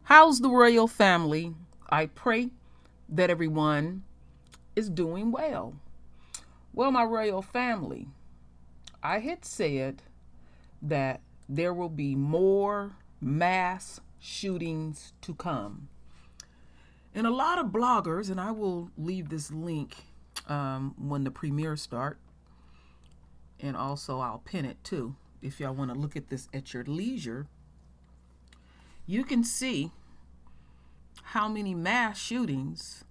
How's the royal family? I pray that everyone is doing well. Well, my royal family, I had said that there will be more mass shootings to come. And a lot of bloggers, and I will leave this link when the premiere start, and also I'll pin it too. If y'all want to look at this at your leisure, you can see how many mass shootings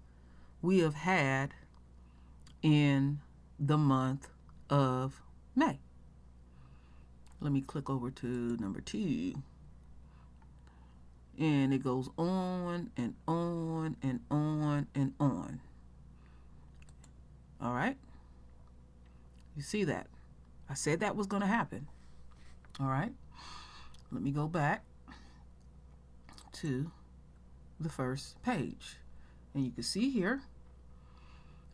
we have had in the month of May. Let me click over to number 2. And it goes on and on and on and on. All right? You see that? I said that was going to happen. All right? Let me go back to the first page. And you can see here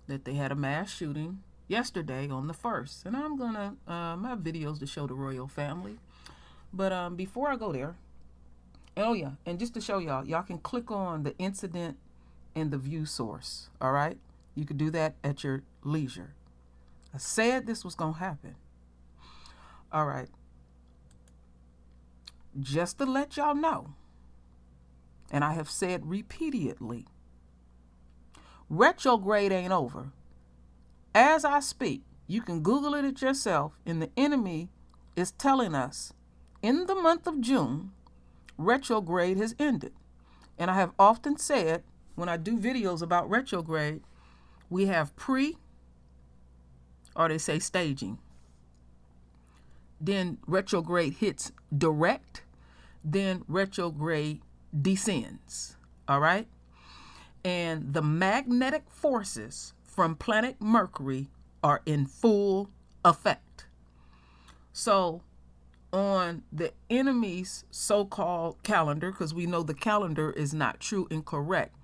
that they had a mass shooting yesterday on the 1st. And I'm going to I have videos to show the royal family. But before I go there, oh yeah, and just to show y'all can click on the incident and the view source. All right? You could do that at your leisure. I said this was going to happen. All right. Just to let y'all know, and I have said repeatedly, retrograde ain't over. As I speak, you can Google it yourself, and the enemy is telling us in the month of June, retrograde has ended. And I have often said when I do videos about retrograde, we have pre, or they say staging. Then retrograde hits direct. Then retrograde descends. All right? And the magnetic forces from planet Mercury are in full effect. So on the enemy's so-called calendar, because we know the calendar is not true and correct,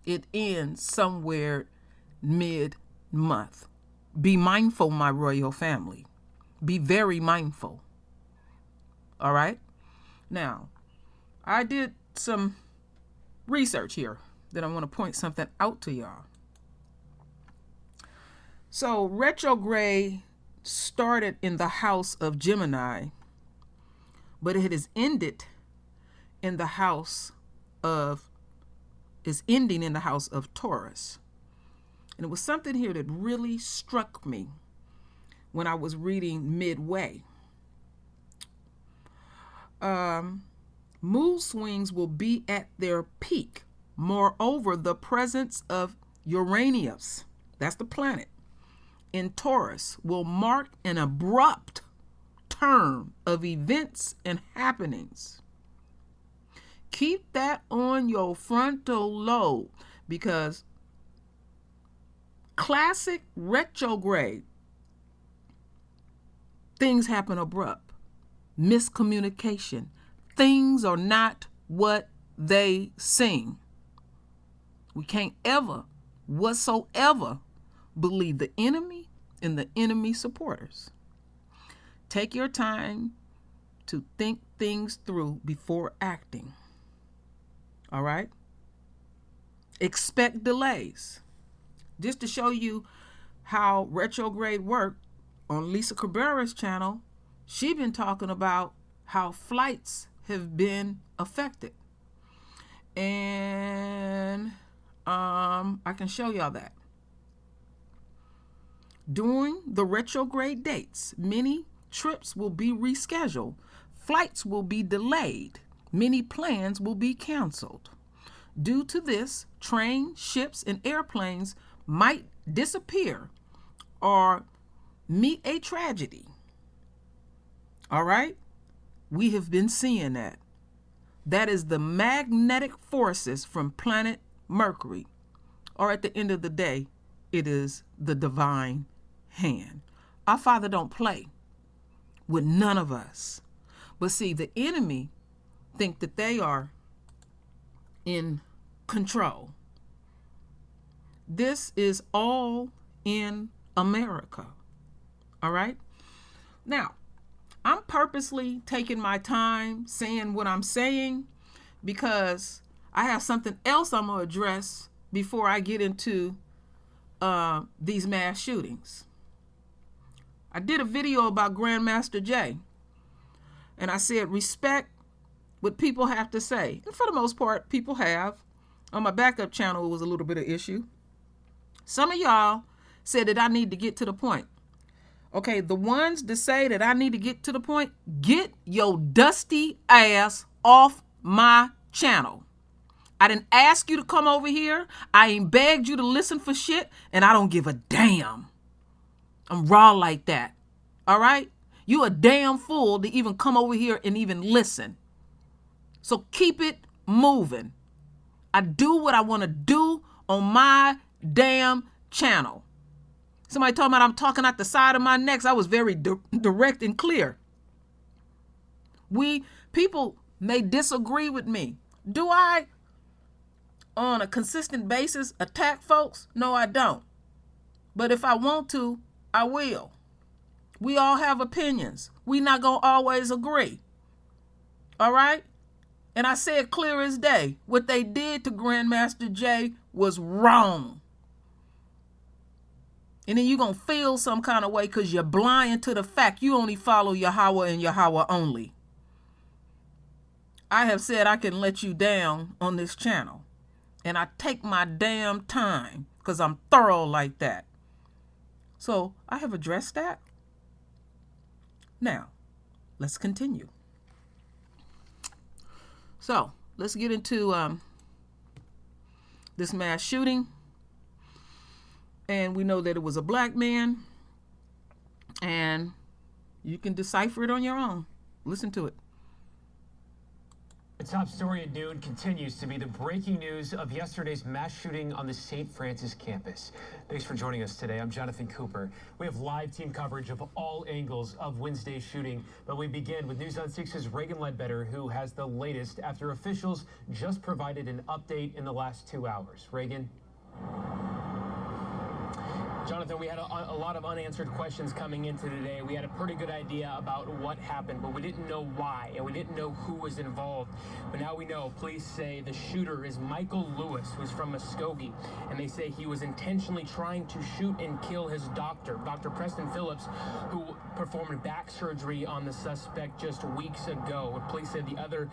it ends somewhere mid-month. Be mindful, my royal family. Be very mindful. All right? Now, I did some research here that I want to point something out to y'all. So, retrograde started in the house of Gemini, but it has ended in the house of, is ending in the house of Taurus. And it was something here that really struck me when I was reading midway. Mood swings will be at their peak. Moreover, the presence of Uranus, that's the planet, in Taurus will mark an abrupt turn of events and happenings. Keep that on your frontal lobe, because classic retrograde, things happen abrupt. Miscommunication. Things are not what they seem. We can't ever, whatsoever, believe the enemy and the enemy supporters. Take your time to think things through before acting. All right? Expect delays. Just to show you how retrograde worked, on Lisa Cabrera's channel, she's been talking about how flights have been affected. And I can show y'all that. During the retrograde dates, many trips will be rescheduled. Flights will be delayed. Many plans will be canceled. Due to this, trains, ships, and airplanes might disappear or meet a tragedy. All right? We have been seeing that. That is the magnetic forces from planet Mercury. Or at the end of the day, it is the divine hand. Our Father don't play with none of us. But see, the enemy think that they are in control. This is all in America. All right? Now, I'm purposely taking my time saying what I'm saying because I have something else I'm going to address before I get into these mass shootings. I did a video about Grandmaster Jay, and I said respect what people have to say. And for the most part, people have. On my backup channel, it was a little bit of issue. Some of y'all said that I need to get to the point. Okay, the ones that say that I need to get to the point, get your dusty ass off my channel. I didn't ask you to come over here. I ain't begged you to listen for shit, and I don't give a damn. I'm raw like that. All right? You a damn fool to even come over here and even listen. So keep it moving. I do what I want to do on my damn channel. Somebody told me I'm talking out the side of my neck. I was very direct and clear. People may disagree with me. Do I, on a consistent basis, attack folks? No, I don't. But if I want to, I will. We all have opinions. We not going to always agree. All right? And I say it clear as day. What they did to Grandmaster Jay was wrong. And then you're going to feel some kind of way because you're blind to the fact you only follow Yahweh and Yahweh only. I have said I can let you down on this channel. And I take my damn time because I'm thorough like that. So I have addressed that. Now, let's continue. So let's get into this mass shooting. And we know that it was a black man. And you can decipher it on your own. Listen to it. The top story at noon continues to be the breaking news of yesterday's mass shooting on the St. Francis campus. Thanks for joining us today. I'm Jonathan Cooper. We have live team coverage of all angles of Wednesday's shooting, but we begin with News on 6's Reagan Ledbetter, who has the latest after officials just provided an update in the last 2 hours. Reagan? Jonathan, we had a lot of unanswered questions coming into today. We had a pretty good idea about what happened, but we didn't know why, and we didn't know who was involved. But now we know. Police say the shooter is Michael Lewis, who's from Muskogee, and they say he was intentionally trying to shoot and kill his doctor, Dr. Preston Phillips, who performed back surgery on the suspect just weeks ago. Police said the other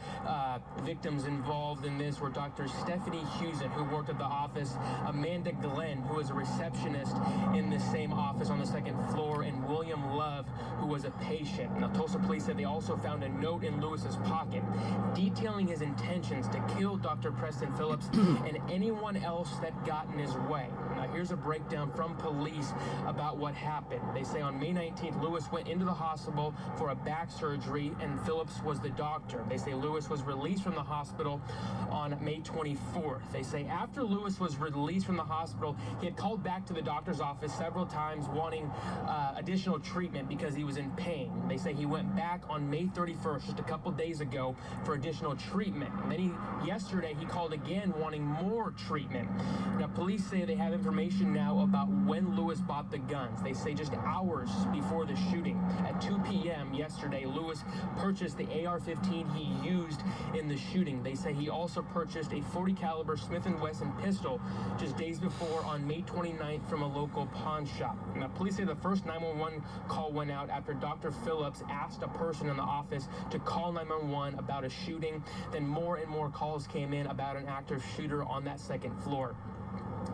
victims involved in this were Dr. Stephanie Hewson, who worked at the office, Amanda Glenn, who was a receptionist in the same office on the second floor, and William Love, who was a patient. Now, Tulsa police said they also found a note in Lewis's pocket detailing his intentions to kill Dr. Preston Phillips and anyone else that got in his way. Now, here's a breakdown from police about what happened. They say on May 19th, Lewis went into the hospital for a back surgery, and Phillips was the doctor. They say Lewis was released from the hospital on May 24th. They say after Lewis was released from the hospital, he had called back to the doctor's office several times wanting additional treatment because he was in pain. They say he went back on May 31st, just a couple days ago, for additional treatment. And then yesterday he called again wanting more treatment. Now, police say they have information now about when Lewis bought the guns. They say just hours before the shooting, at 2 p.m. yesterday, Lewis purchased the AR-15 he used in the shooting. They say he also purchased a .40 caliber Smith & Wesson pistol just days before on May 29th from a local pawn shop. Now, police say the first 911 call went out after Dr. Phillips asked a person in the office to call 911 about a shooting. Then more and more calls came in about an active shooter on that second floor.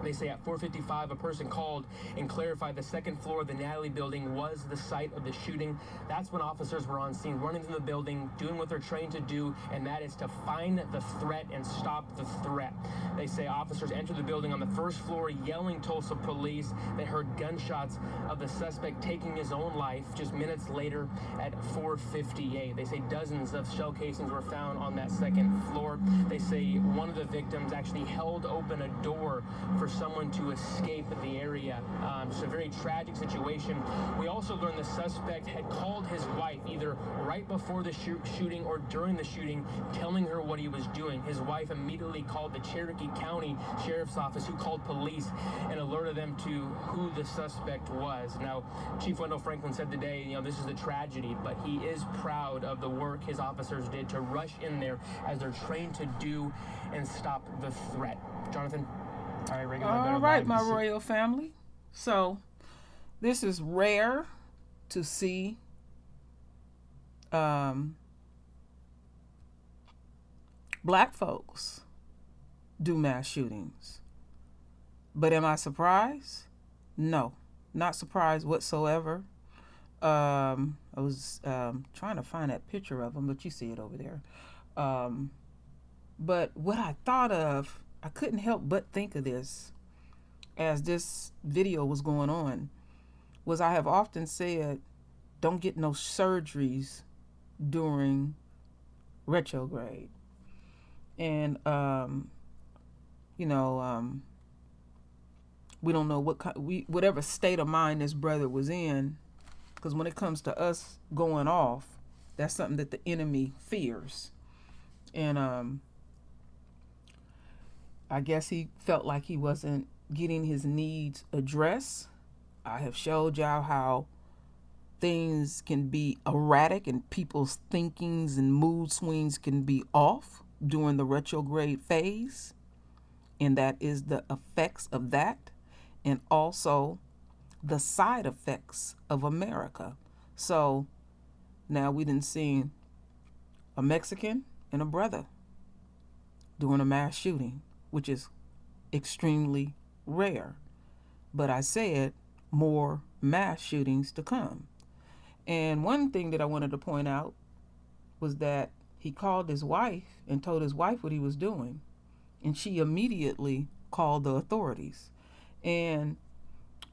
They say at 4:55, a person called and clarified the second floor of the Natalie building was the site of the shooting. That's when officers were on scene, running through the building, doing what they're trained to do, and that is to find the threat and stop the threat. They say officers entered the building on the first floor, yelling Tulsa police. They heard gunshots of the suspect taking his own life just minutes later at 4:58. They say dozens of shell casings were found on that second floor. They say one of the victims actually held open a door for someone to escape the area. It's a very tragic situation. We also learned the suspect had called his wife either right before the shooting or during the shooting, telling her what he was doing. His wife immediately called the Cherokee County Sheriff's Office, who called police and alerted them to who the suspect was. Now, Chief Wendell Franklin said today, this is a tragedy, but he is proud of the work his officers did to rush in there as they're trained to do and and stop the threat. Jonathan? All right, regular. All right, my royal family. So, this is rare to see black folks do mass shootings. But am I surprised? No, not surprised whatsoever. I was trying to find that picture of them, but you see it over there. But what I thought of, I couldn't help but think of this as this video was going on, was I have often said, don't get no surgeries during retrograde. And, we don't know whatever state of mind this brother was in, because when it comes to us going off, that's something that the enemy fears. And I guess he felt like he wasn't getting his needs addressed. I have showed y'all how things can be erratic and people's thinkings and mood swings can be off during the retrograde phase. And that is the effects of that. And also the side effects of America. So now we done seen a Mexican and a brother doing a mass shooting, which is extremely rare. But I said more mass shootings to come. And one thing that I wanted to point out was that he called his wife and told his wife what he was doing. And she immediately called the authorities. And,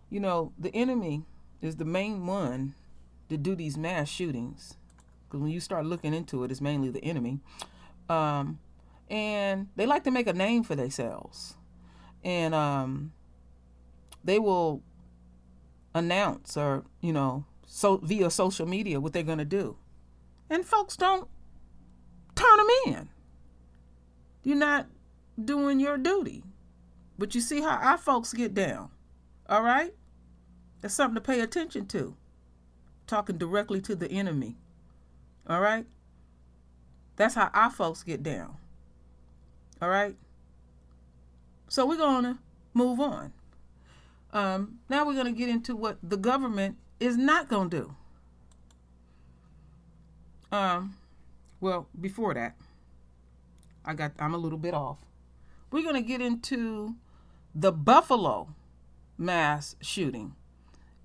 the enemy is the main one to do these mass shootings. Because when you start looking into it, it's mainly the enemy. And they like to make a name for themselves. And they will announce or, via social media what they're going to do. And folks don't turn them in. You're not doing your duty. But you see how our folks get down. All right? That's something to pay attention to. Talking directly to the enemy. All right? That's how our folks get down. All right? So we're going to move on. Now we're going to get into what the government is not going to do. Well, before that, I'm a little bit off. We're going to get into the Buffalo mass shooting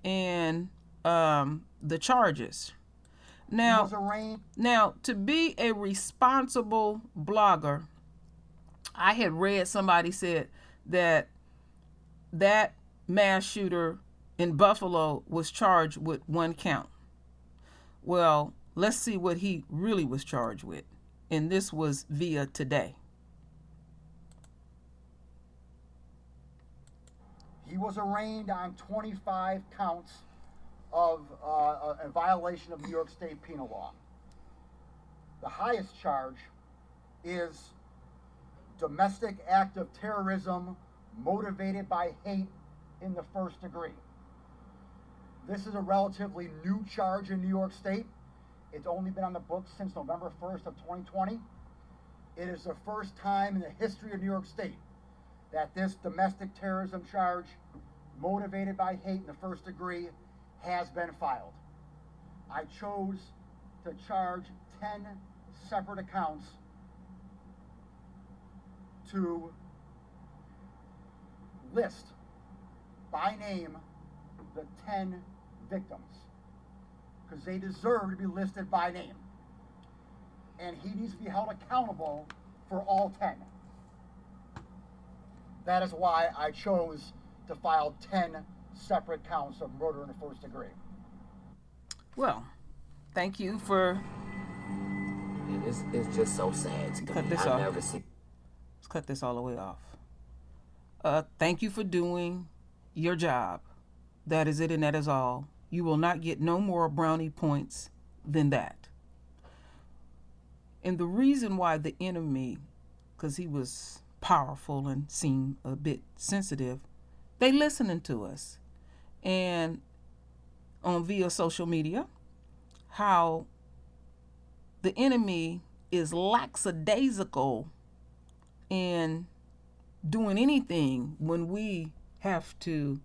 and the charges. Now, to be a responsible blogger, I had read somebody said that mass shooter in Buffalo was charged with 1 count. Well, let's see what he really was charged with. And this was via Today. He was arraigned on 25 counts of a violation of New York State penal law. The highest charge is domestic act of terrorism motivated by hate in the first degree. This is a relatively new charge in New York State. It's only been on the books since November 1st of 2020. It is the first time in the history of New York State that this domestic terrorism charge motivated by hate in the first degree has been filed. I chose to charge 10 separate accounts to list by name the 10 victims, because they deserve to be listed by name. And he needs to be held accountable for all 10. That is why I chose to file 10 separate counts of murder in the first degree. Well, thank you for... It's just so sad to cut me. this I off. never see... Let's cut this all the way off. Thank you for doing your job. That is it and that is all. You will not get no more brownie points than that. And the reason why the enemy, because he was powerful and seemed a bit sensitive, they listening to us. And on via social media, how the enemy is lackadaisical in doing anything when we have to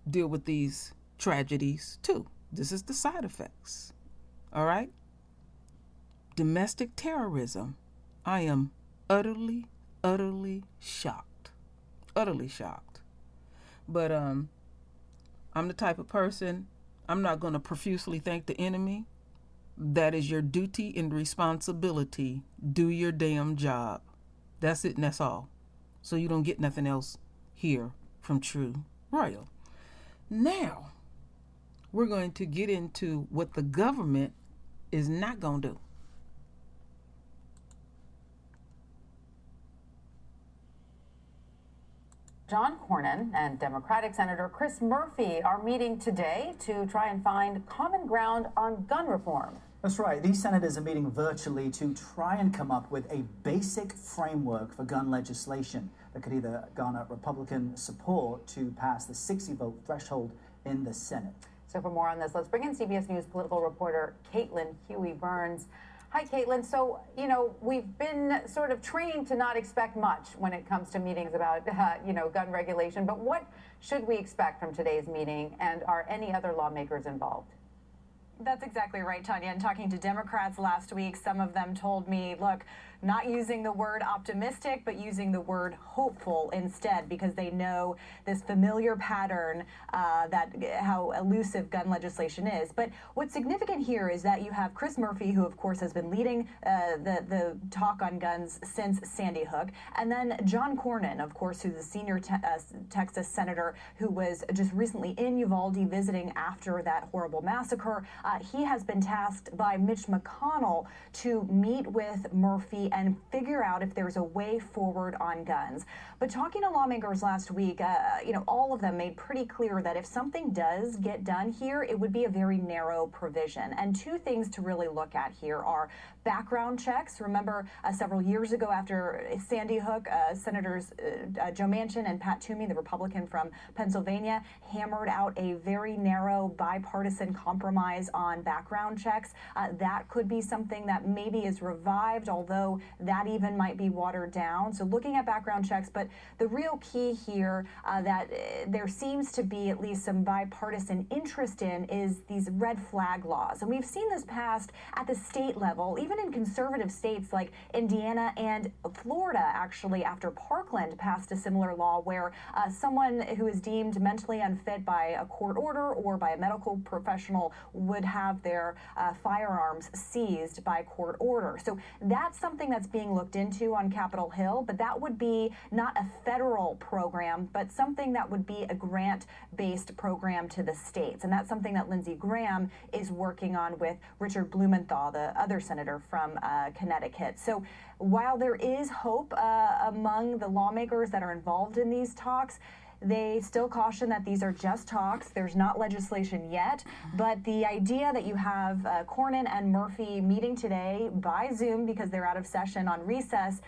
deal with these tragedies too. This is the side effects. All right? Domestic terrorism. I am utterly shocked. Utterly shocked. But I'm the type of person, I'm not going to profusely thank the enemy. That is your duty and responsibility. Do your damn job. That's it and that's all. So you don't get nothing else here from True Royal. Now, we're going to get into what the government is not going to do. John Cornyn and Democratic Senator Chris Murphy are meeting today to try and find common ground on gun reform. That's right. These senators are meeting virtually to try and come up with a basic framework for gun legislation that could either garner Republican support to pass the 60-vote threshold in the Senate. So for more on this, let's bring in CBS News political reporter Caitlin Huey-Burns. Hi, Caitlin. So, we've been sort of trained to not expect much when it comes to meetings about, gun regulation. But what should we expect from today's meeting, and are any other lawmakers involved? That's exactly right, Tanya. And talking to Democrats last week, some of them told me, look, not using the word optimistic, but using the word hopeful instead, because they know this familiar pattern that how elusive gun legislation is. But what's significant here is that you have Chris Murphy, who of course has been leading the talk on guns since Sandy Hook, and then John Cornyn, of course, who's a senior Texas senator who was just recently in Uvalde visiting after that horrible massacre. He has been tasked by Mitch McConnell to meet with Murphy and figure out if there's a way forward on guns. But talking to lawmakers last week, all of them made pretty clear that if something does get done here, it would be a very narrow provision. And two things to really look at here are background checks. Remember, several years ago after Sandy Hook, Senators Joe Manchin and Pat Toomey, the Republican from Pennsylvania, hammered out a very narrow bipartisan compromise on background checks. That could be something that maybe is revived, although that even might be watered down. So looking at background checks, but the real key here that there seems to be at least some bipartisan interest in is these red flag laws. And we've seen this passed at the state level, even in conservative states like Indiana and Florida, actually, after Parkland passed a similar law where someone who is deemed mentally unfit by a court order or by a medical professional would have their firearms seized by court order. So that's something that's being looked into on Capitol Hill, but that would be not a federal program, but something that would be a grant-based program to the states. And that's something that Lindsey Graham is working on with Richard Blumenthal, the other senator from Connecticut. So while there is hope among the lawmakers that are involved in these talks, they still caution that these are just talks. There's not legislation yet, but the idea that you have Cornyn and Murphy meeting today by Zoom because they're out of session on recess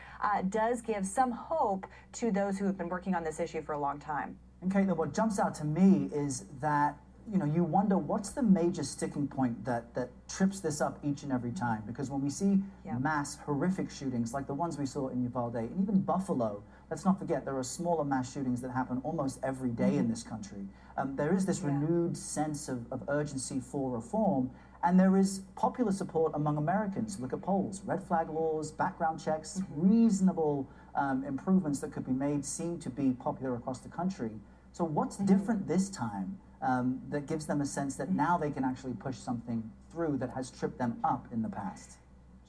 does give some hope to those who have been working on this issue for a long time. And Caitlin, what jumps out to me is that you wonder what's the major sticking point that trips this up each and every time. Because when we see mass horrific shootings like the ones we saw in Uvalde and even Buffalo, let's not forget there are smaller mass shootings that happen almost every day in this country. There is this renewed sense of urgency for reform, and there is popular support among Americans. Look at polls, red flag laws, background checks, reasonable improvements that could be made seem to be popular across the country. So what's different this time that gives them a sense that now they can actually push something through that has tripped them up in the past?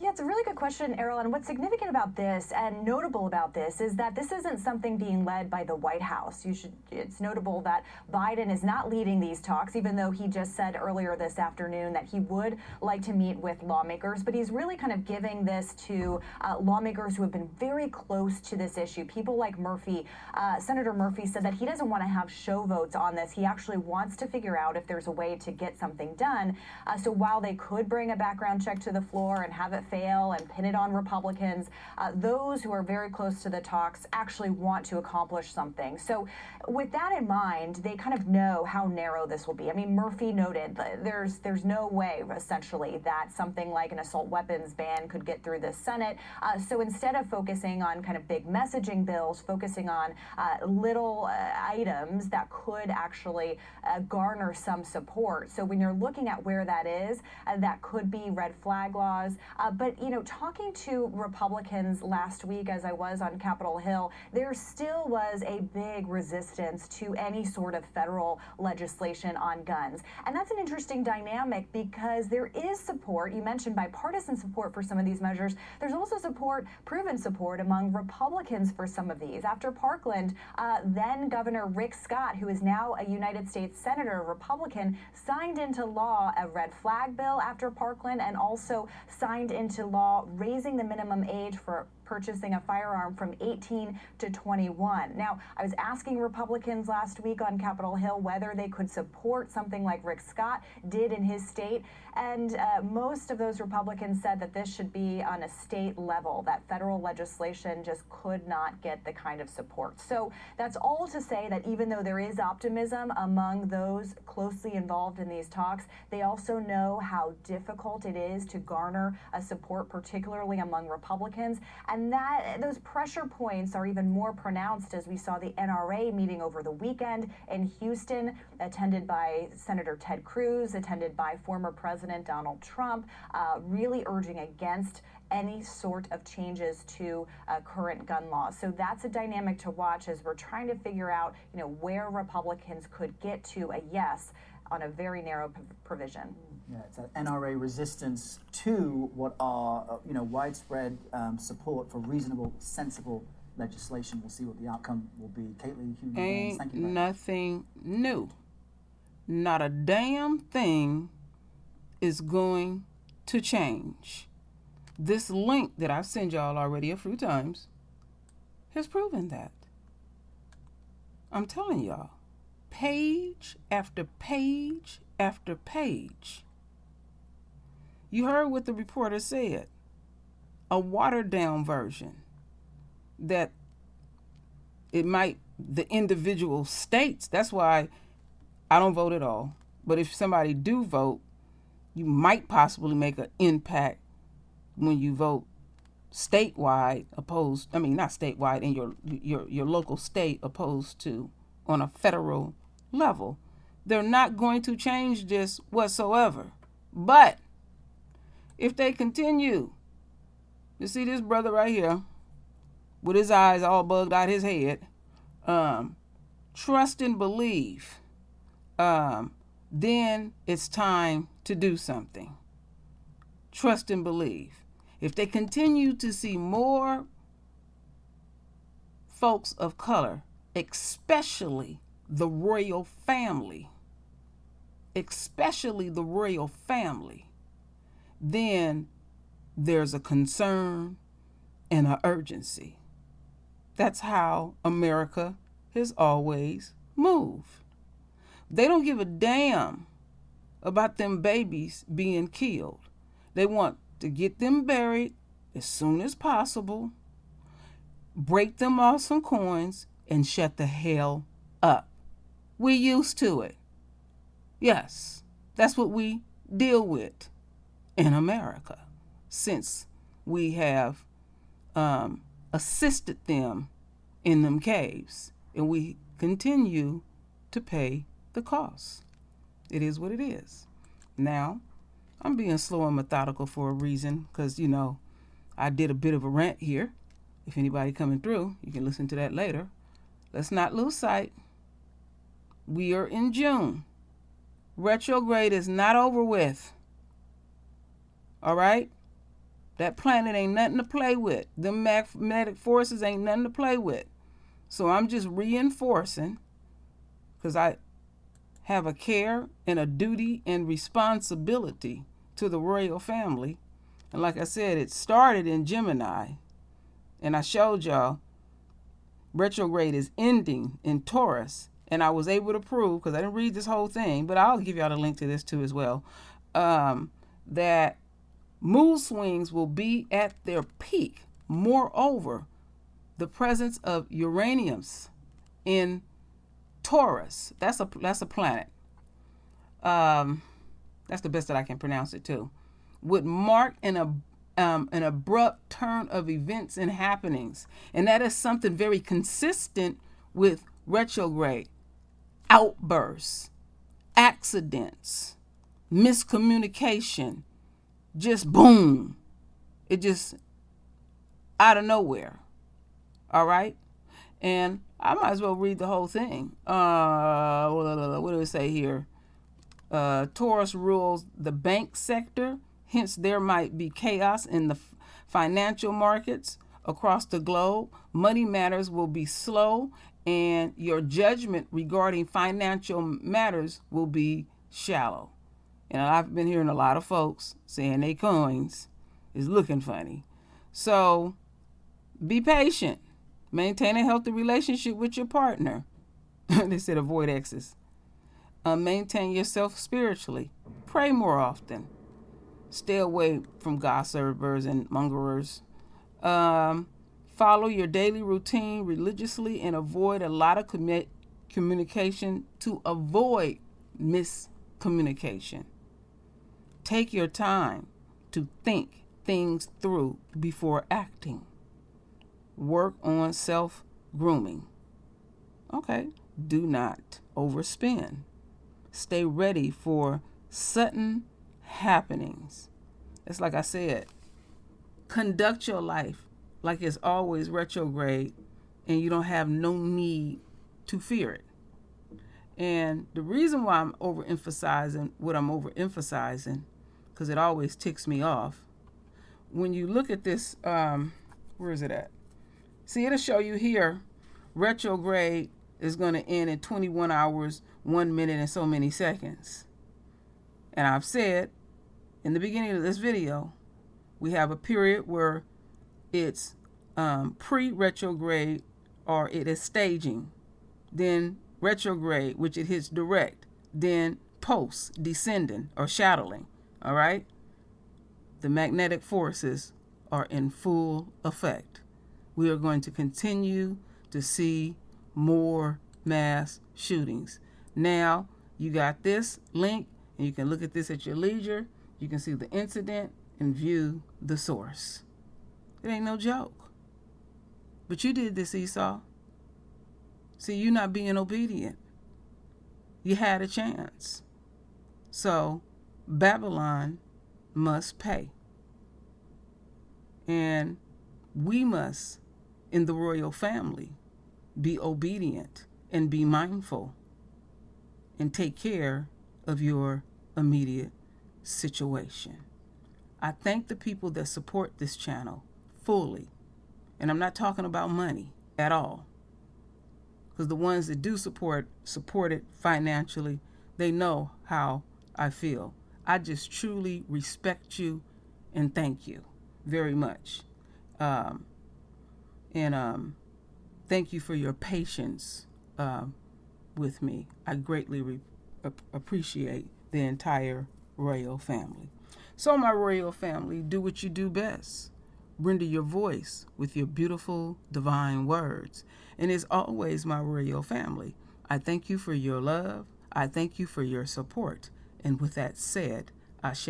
Yeah, it's a really good question, Errol. And what's significant about this and notable about this is that this isn't something being led by the White House. It's notable that Biden is not leading these talks, even though he just said earlier this afternoon that he would like to meet with lawmakers. But he's really kind of giving this to lawmakers who have been very close to this issue. People like Murphy. Senator Murphy said that he doesn't want to have show votes on this. He actually wants to figure out if there's a way to get something done. So while they could bring a background check to the floor and have it fail and pin it on Republicans, those who are very close to the talks actually want to accomplish something. So with that in mind, they kind of know how narrow this will be. I mean, Murphy noted there's no way, essentially, that something like an assault weapons ban could get through the Senate. So instead of focusing on kind of big messaging bills, focusing on little items that could actually garner some support. So when you're looking at where that is, that could be red flag laws. But, you know, talking to Republicans last week, as I was on Capitol Hill, there still was a big resistance to any sort of federal legislation on guns. And that's an interesting dynamic because there is support. You mentioned bipartisan support for some of these measures. There's also support, proven support among Republicans for some of these. After Parkland, then Governor Rick Scott, who is now a United States Senator, Republican, signed into law a red flag bill after Parkland and also signed into law raising the minimum age for purchasing a firearm from 18 to 21. Now, I was asking Republicans last week on Capitol Hill whether they could support something like Rick Scott did in his state, and most of those Republicans said that this should be on a state level, that federal legislation just could not get the kind of support. So that's all to say that even though there is optimism among those closely involved in these talks, they also know how difficult it is to garner a support, particularly among Republicans. And that those pressure points are even more pronounced as we saw the NRA meeting over the weekend in Houston, attended by Senator Ted Cruz, attended by former President Donald Trump, really urging against any sort of changes to current gun laws. So that's a dynamic to watch as we're trying to figure out, you know, where Republicans could get to a yes on a very narrow provision. Yeah, it's an NRA resistance to what are, widespread support for reasonable, sensible legislation. We'll see what the outcome will be. Caitlin, Hugh, Ain't thank you very much. nothing new. Not a damn thing is going to change. This link that I've sent y'all already a few times has proven that. I'm telling y'all, page after page after page. You heard what the reporter said, a watered down version that it might, the individual states, that's why I don't vote at all. But if somebody do vote, you might possibly make an impact when you vote statewide not statewide in your local state opposed to on a federal level. They're not going to change this whatsoever. But if they continue, you see this brother right here with his eyes all bugged out his head, trust and believe, then it's time to do something. Trust and believe. If they continue to see more folks of color, especially the royal family, then there's a concern and an urgency. That's how America has always moved. They don't give a damn about them babies being killed. They want to get them buried as soon as possible, break them off some coins, and shut the hell up. We used to it. Yes, that's what we deal with in America since we have assisted them in them caves, and we continue to pay the cost. It is what it is. Now, I'm being slow and methodical for a reason because, I did a bit of a rant here. If anybody coming through, you can listen to that later. Let's not lose sight. We are in June. Retrograde is not over with. All right? That planet ain't nothing to play with. The magnetic forces ain't nothing to play with. So I'm just reinforcing because I have a care and a duty and responsibility to the royal family. And like I said, it started in Gemini. And I showed y'all retrograde is ending in Taurus. And I was able to prove, because I didn't read this whole thing, but I'll give y'all the link to this too as well, that Mood swings will be at their peak. Moreover, the presence of Uranus in Taurus, that's a planet. That's the best that I can pronounce it too, would mark an abrupt turn of events and happenings. And that is something very consistent with retrograde. Outbursts, accidents, miscommunication, just boom. It just out of nowhere. All right? And I might as well read the whole thing. What do it say here? Taurus rules the bank sector, hence there might be chaos in the financial markets across the globe. Money matters will be slow, and your judgment regarding financial matters will be shallow. And I've been hearing a lot of folks saying their coins is looking funny. So be patient. Maintain a healthy relationship with your partner. They said avoid exes. Maintain yourself spiritually. Pray more often. Stay away from gossipers and mongerers. Follow your daily routine religiously and avoid a lot of communication to avoid miscommunication. Take your time to think things through before acting. Work on self-grooming. Okay. Do not overspend. Stay ready for sudden happenings. It's like I said, conduct your life like it's always retrograde and you don't have no need to fear it. And the reason why I'm overemphasizing what I'm overemphasizing, because it always ticks me off, when you look at this, where is it at? See, it'll show you here, retrograde is going to end in 21 hours, 1 minute, and so many seconds. And I've said in the beginning of this video, we have a period where it's pre-retrograde or it is staging. Then retrograde, which it hits direct. Then post, descending or shadowing. All right? The magnetic forces are in full effect. We are going to continue to see more mass shootings. Now, you got this link, and you can look at this at your leisure. You can see the incident and view the source. It ain't no joke. But you did this, Esau. See, you're not being obedient. You had a chance. So, Babylon must pay. And we must, in the royal family, be obedient and be mindful and take care of your immediate situation. I thank the people that support this channel fully. And I'm not talking about money at all. Because the ones that do support it financially, they know how I feel. I just truly respect you and thank you very much. Thank you for your patience with me. I greatly appreciate the entire royal family. So my royal family, do what you do best. Render your voice with your beautiful divine words. And as always, my royal family, I thank you for your love. I thank you for your support. And with that said, Ashe.